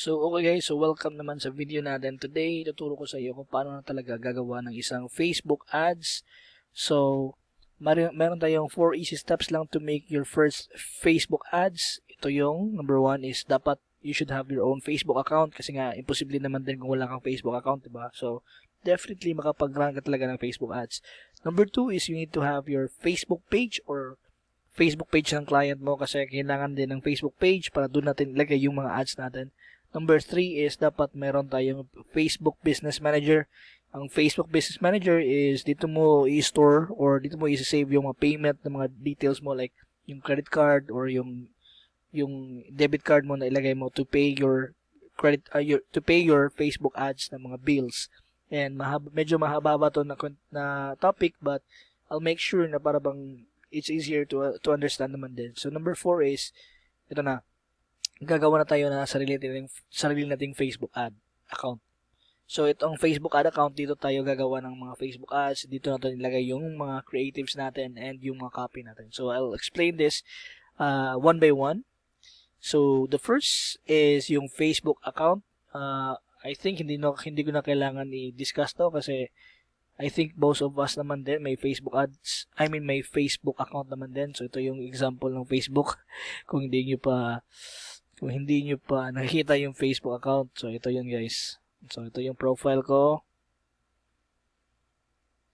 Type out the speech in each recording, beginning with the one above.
So okay guys, so welcome naman sa video natin. Today, tuturo ko sa iyo kung paano na talaga gagawa ng isang Facebook ads. So, meron tayong 4 easy steps lang to make your first Facebook ads. Ito yung number 1 is dapat you should have your own Facebook account kasi nga imposible naman din kung wala kang Facebook account, diba? So, definitely makapag-run ka talaga ng Facebook ads. Number 2 is you need to have your Facebook page or Facebook page ng client mo kasi kailangan din ng Facebook page para doon natin ilagay yung mga ads natin. Number 3 is dapat meron tayong Facebook Business Manager. Ang Facebook Business Manager is dito mo i-store or dito mo i-save yung mga payment ng mga details mo like yung credit card or yung debit card mo na ilagay mo to pay your to pay your Facebook ads ng mga bills. And medyo mahaba ba to na topic but I'll make sure na para bang it's easier to understand naman din. So number 4 is ito na. Gagawa na tayo na sarili nating Facebook ad account. So itong Facebook ad account, dito tayo gagawa ng mga Facebook ads. Dito natin ilagay yung mga creatives natin and yung mga copy natin. So I'll explain this one by one. So the first is yung Facebook account. I think hindi ko na kailangan i-discuss to kasi I think most of us naman din may Facebook ads. May Facebook account naman din. So ito yung example ng Facebook kung hindi nyo pa nakikita yung Facebook account. So ito yun guys. So ito yung profile ko.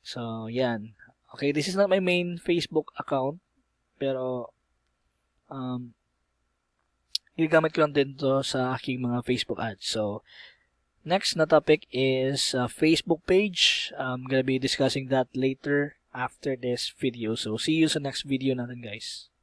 So yan. Okay, this is not my main Facebook account pero ginagamit ko lang din to sa aking mga Facebook ads. So next na topic is Facebook page. I'm gonna be discussing that later after this video. So see you sa next video natin guys.